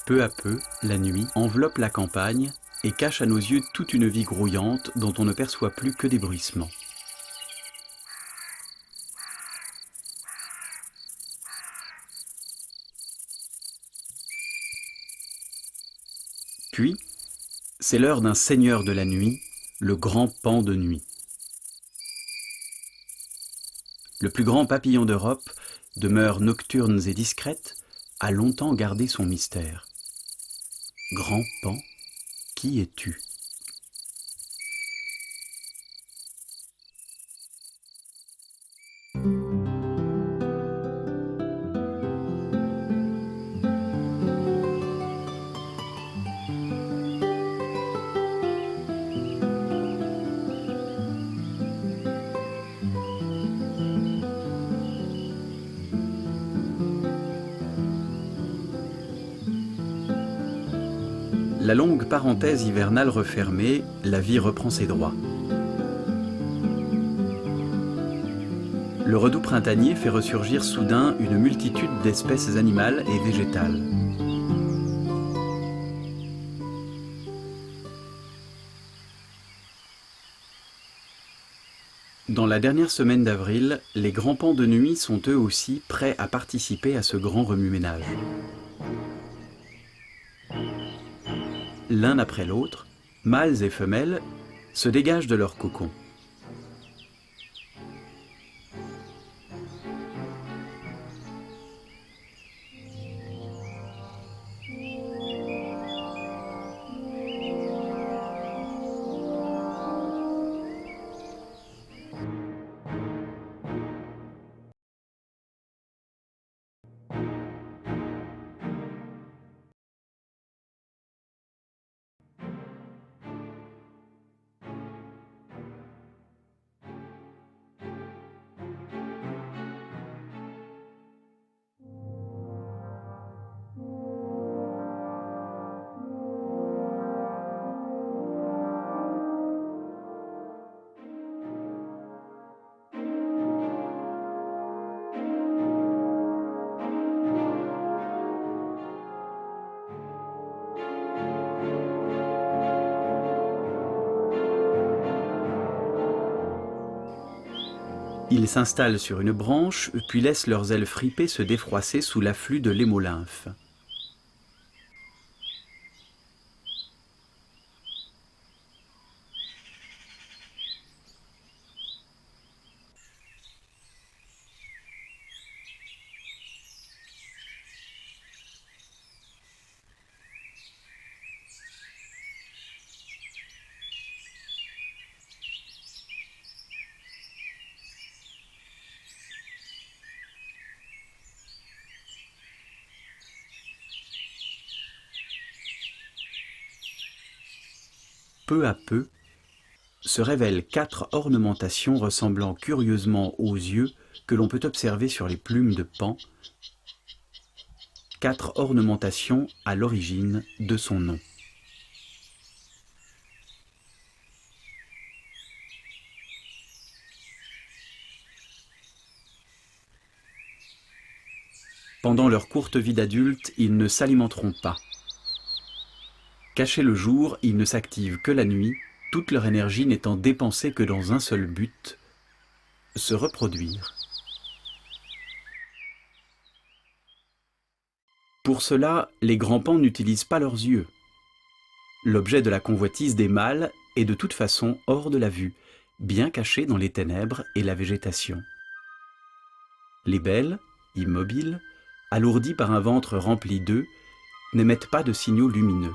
Peu à peu, la nuit enveloppe la campagne et cache à nos yeux toute une vie grouillante dont on ne perçoit plus que des bruissements. Puis, c'est l'heure d'un seigneur de la nuit, le grand paon de nuit. Le plus grand papillon d'Europe, de mœurs nocturnes et discrètes, a longtemps gardé son mystère. Grand paon, qui es-tu ? La longue parenthèse hivernale refermée, la vie reprend ses droits. Le redoux printanier fait ressurgir soudain une multitude d'espèces animales et végétales. Dans la dernière semaine d'avril, les grands paons de nuit sont eux aussi prêts à participer à ce grand remue-ménage. L'un après l'autre, mâles et femelles, se dégagent de leur cocon. Ils s'installent sur une branche, puis laissent leurs ailes fripées se défroisser sous l'afflux de l'hémolymphe. Peu à peu, se révèlent 4 ornementations ressemblant curieusement aux yeux que l'on peut observer sur les plumes de paon, 4 ornementations à l'origine de son nom. Pendant leur courte vie d'adulte, ils ne s'alimenteront pas. Cachés le jour, ils ne s'activent que la nuit, toute leur énergie n'étant dépensée que dans un seul but, se reproduire. Pour cela, les grands paons n'utilisent pas leurs yeux. L'objet de la convoitise des mâles est de toute façon hors de la vue, bien caché dans les ténèbres et la végétation. Les belles, immobiles, alourdies par un ventre rempli d'œufs, n'émettent pas de signaux lumineux.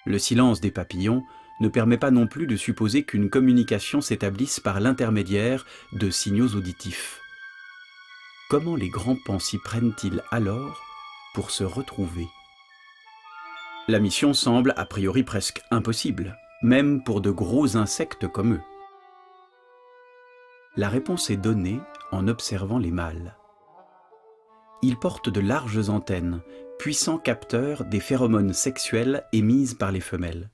Le silence des papillons ne permet pas non plus de supposer qu'une communication s'établisse par l'intermédiaire de signaux auditifs. Comment les grands paons s'y prennent-ils alors pour se retrouver ? La mission semble a priori presque impossible, même pour de gros insectes comme eux. La réponse est donnée en observant les mâles. Ils portent de larges antennes, puissants capteurs des phéromones sexuelles émises par les femelles.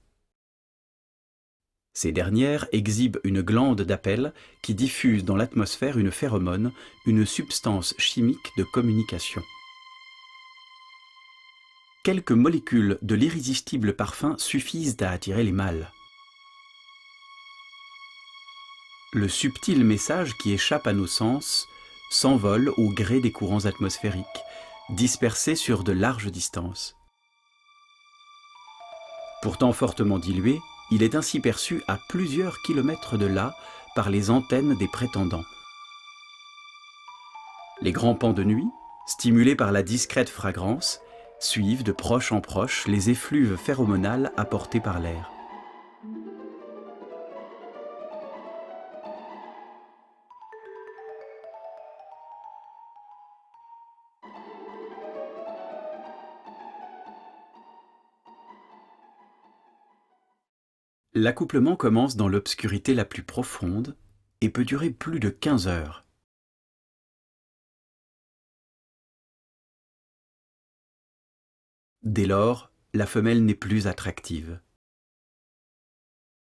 Ces dernières exhibent une glande d'appel qui diffuse dans l'atmosphère une phéromone, une substance chimique de communication. quelques molécules de l'irrésistible parfum suffisent à attirer les mâles. Le subtil message qui échappe à nos sens s'envole au gré des courants atmosphériques, dispersés sur de larges distances. Pourtant fortement dilué, il est ainsi perçu à plusieurs kilomètres de là par les antennes des prétendants. Les grands paons de nuit, stimulés par la discrète fragrance, suivent de proche en proche les effluves phéromonales apportés par l'air. L'accouplement commence dans l'obscurité la plus profonde et peut durer plus de 15 heures. Dès lors, la femelle n'est plus attractive.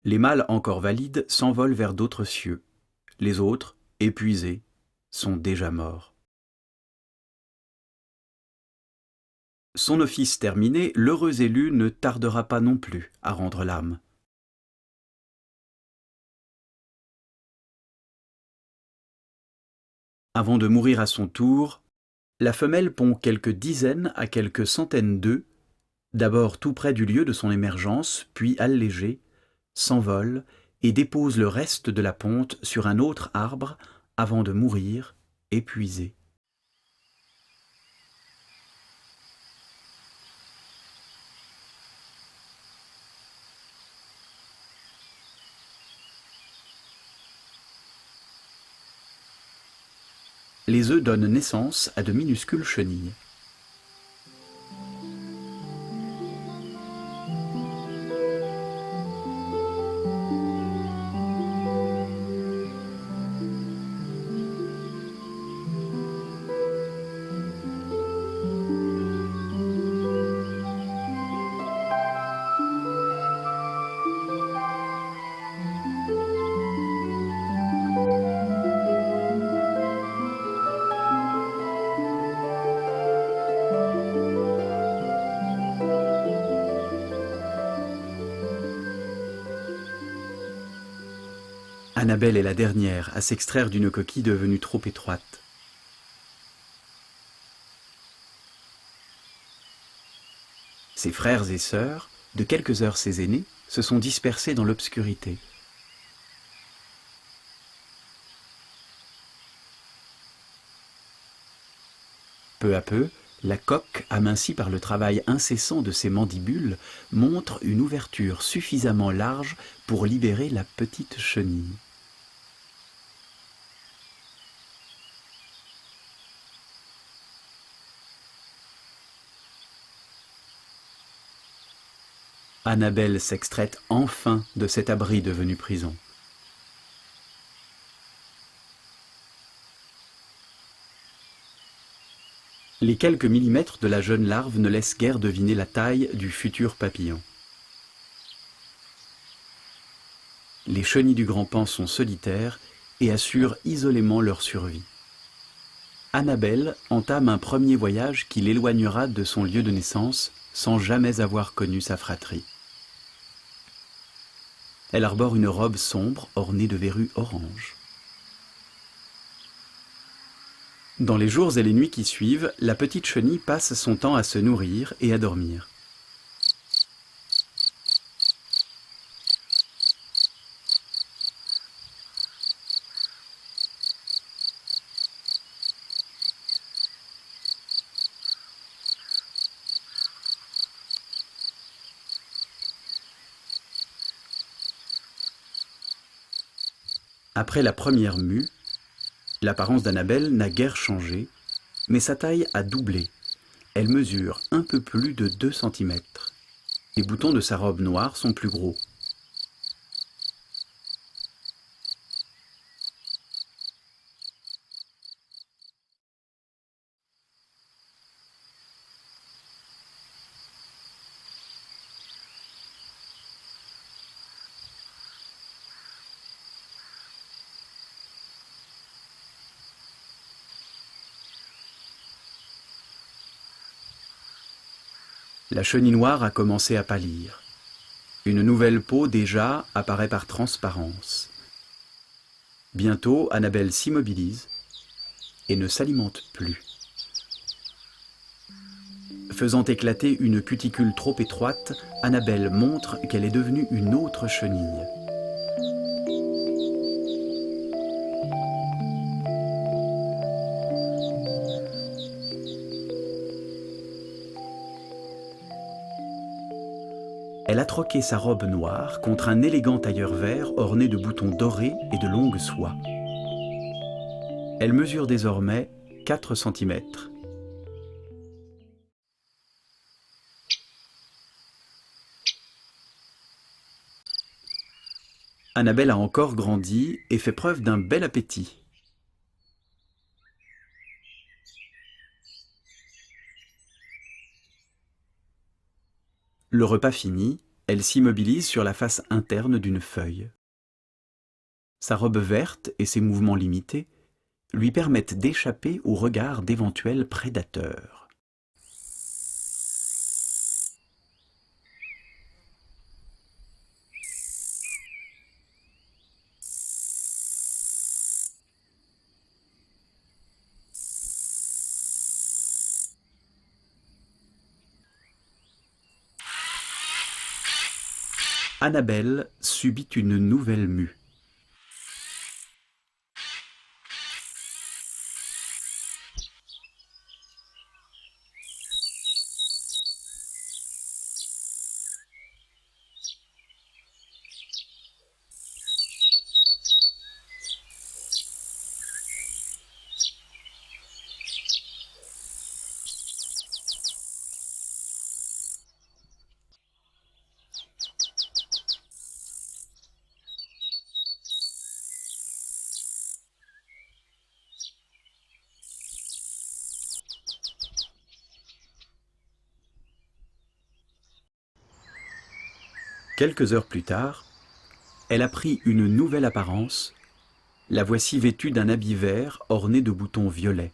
Les mâles encore valides s'envolent vers d'autres cieux. Les autres, épuisés, sont déjà morts. Son office terminé, l'heureux élu ne tardera pas non plus à rendre l'âme. Avant de mourir à son tour, la femelle pond quelques dizaines à quelques centaines d'œufs, d'abord tout près du lieu de son émergence, puis allégée, s'envole et dépose le reste de la ponte sur un autre arbre avant de mourir, épuisée. Les œufs donnent naissance à de minuscules chenilles. Annabelle est la dernière à s'extraire d'une coquille devenue trop étroite. Ses frères et sœurs, de quelques heures ses aînés, se sont dispersés dans l'obscurité. Peu à peu, la coque, amincie par le travail incessant de ses mandibules, montre une ouverture suffisamment large pour libérer la petite chenille. Annabelle s'extrait enfin de cet abri devenu prison. Les quelques millimètres de la jeune larve ne laissent guère deviner la taille du futur papillon. Les chenilles du grand paon sont solitaires et assurent isolément leur survie. Annabelle entame un premier voyage qui l'éloignera de son lieu de naissance sans jamais avoir connu sa fratrie. Elle arbore une robe sombre ornée de verrues orange. Dans les jours et les nuits qui suivent, la petite chenille passe son temps à se nourrir et à dormir. Après la première mue, l'apparence d'Annabelle n'a guère changé, mais sa taille a doublé. Elle mesure un peu plus de 2 cm. Les boutons de sa robe noire sont plus gros. La chenille noire a commencé à pâlir. Une nouvelle peau déjà apparaît par transparence. Bientôt, Annabelle s'immobilise et ne s'alimente plus. Faisant éclater une cuticule trop étroite, Annabelle montre qu'elle est devenue une autre chenille. Elle a troqué sa robe noire contre un élégant tailleur vert orné de boutons dorés et de longues soies. Elle mesure désormais 4 cm. Annabelle a encore grandi et fait preuve d'un bel appétit. Le repas fini, elle s'immobilise sur la face interne d'une feuille. Sa robe verte et ses mouvements limités lui permettent d'échapper au regard d'éventuels prédateurs. Annabelle subit une nouvelle mue. Quelques heures plus tard, elle a pris une nouvelle apparence. La voici vêtue d'un habit vert orné de boutons violets.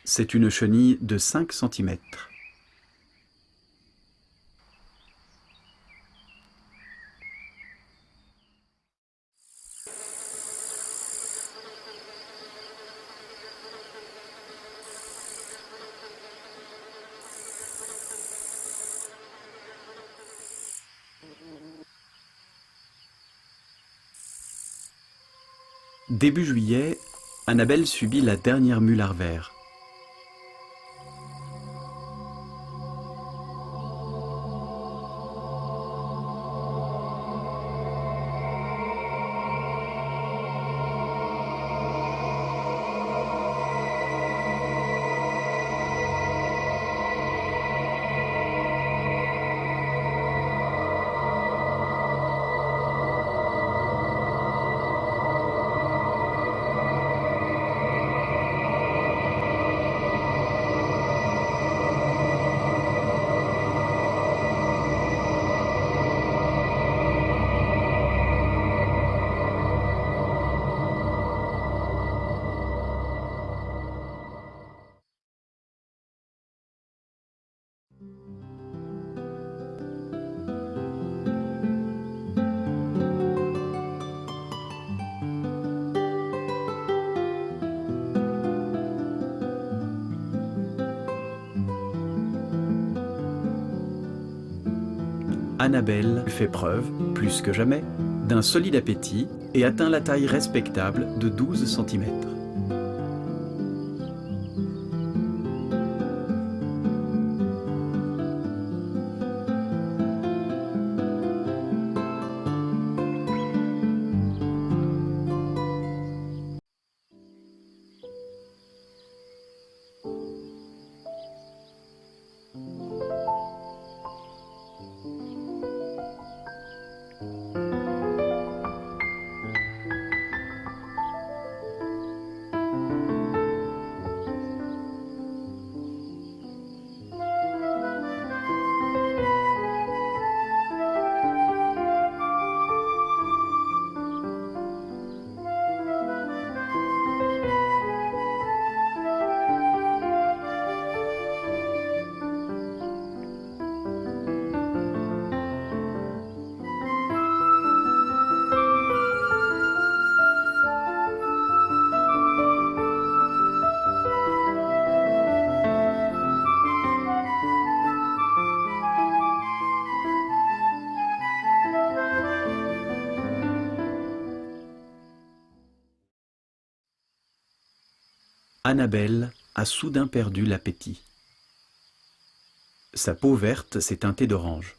C'est une chenille de 5 cm. Début juillet, Annabelle subit la dernière mue larvaire. Annabelle fait preuve, plus que jamais, d'un solide appétit et atteint la taille respectable de 12 cm. Annabelle a soudain perdu l'appétit. Sa peau verte s'est teintée d'orange.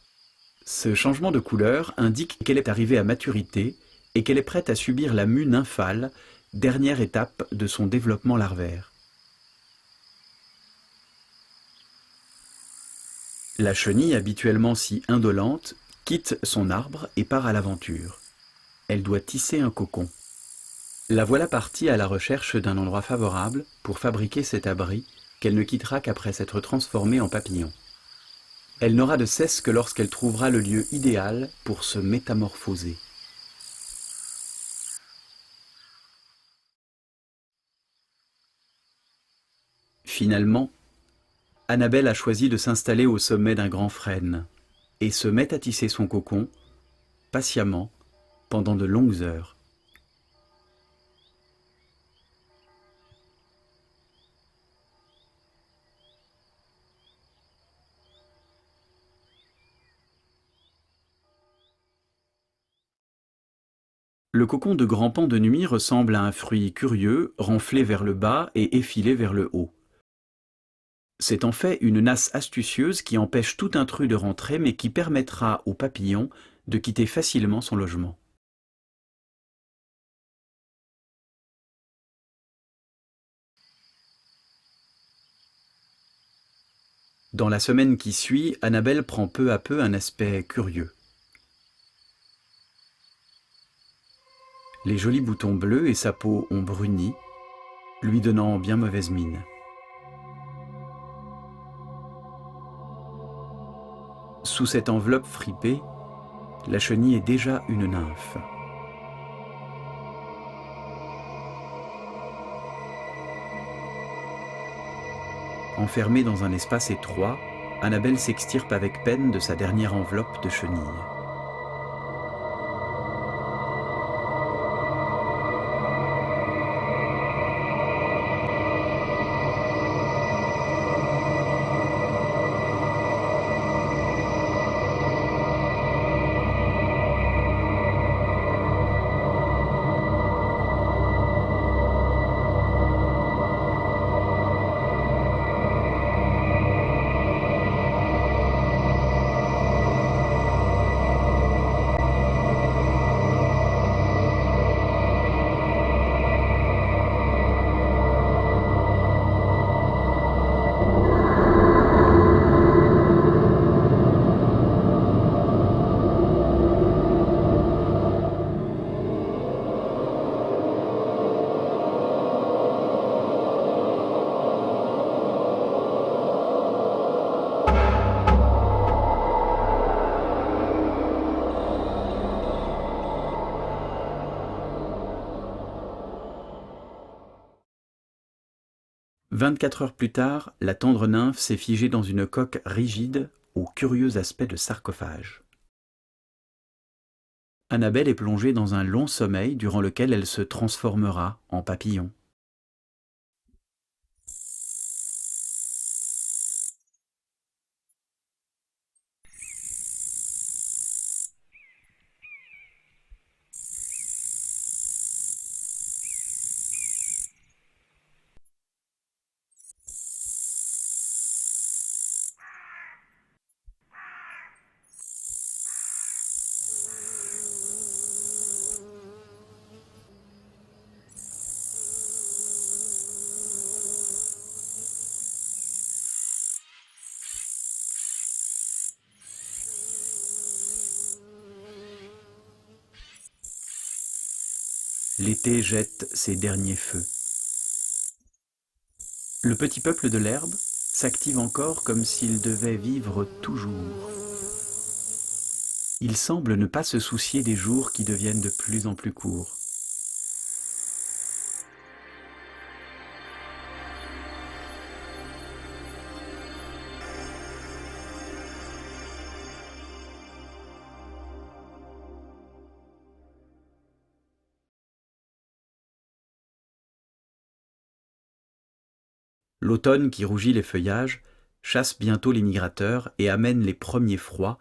Ce changement de couleur indique qu'elle est arrivée à maturité et qu'elle est prête à subir la mue nymphale, dernière étape de son développement larvaire. La chenille, habituellement si indolente, quitte son arbre et part à l'aventure. Elle doit tisser un cocon. La voilà partie à la recherche d'un endroit favorable pour fabriquer cet abri qu'elle ne quittera qu'après s'être transformée en papillon. Elle n'aura de cesse que lorsqu'elle trouvera le lieu idéal pour se métamorphoser. Finalement, Annabelle a choisi de s'installer au sommet d'un grand frêne et se met à tisser son cocon, patiemment, pendant de longues heures. Le cocon de grand paon de nuit ressemble à un fruit curieux, renflé vers le bas et effilé vers le haut. C'est en fait une nasse astucieuse qui empêche tout intrus de rentrer mais qui permettra au papillon de quitter facilement son logement. Dans la semaine qui suit, Annabelle prend peu à peu un aspect curieux. Les jolis boutons bleus et sa peau ont bruni, lui donnant bien mauvaise mine. Sous cette enveloppe fripée, la chenille est déjà une nymphe. Enfermée dans un espace étroit, Annabelle s'extirpe avec peine de sa dernière enveloppe de chenille. « 24 heures plus tard, la tendre nymphe s'est figée dans une coque rigide au curieux aspect de sarcophage. Annabelle est plongée dans un long sommeil durant lequel elle se transformera en papillon. L'été jette ses derniers feux. Le petit peuple de l'herbe s'active encore comme s'il devait vivre toujours. Il semble ne pas se soucier des jours qui deviennent de plus en plus courts. L'automne qui rougit les feuillages chasse bientôt les migrateurs et amène les premiers froids,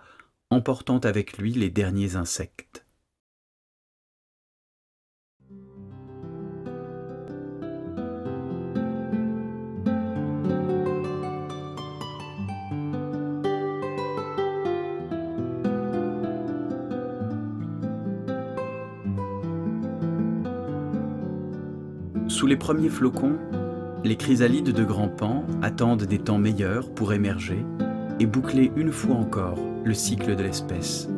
emportant avec lui les derniers insectes. Sous les premiers flocons, les chrysalides de Grand Pan attendent des temps meilleurs pour émerger et boucler une fois encore le cycle de l'espèce.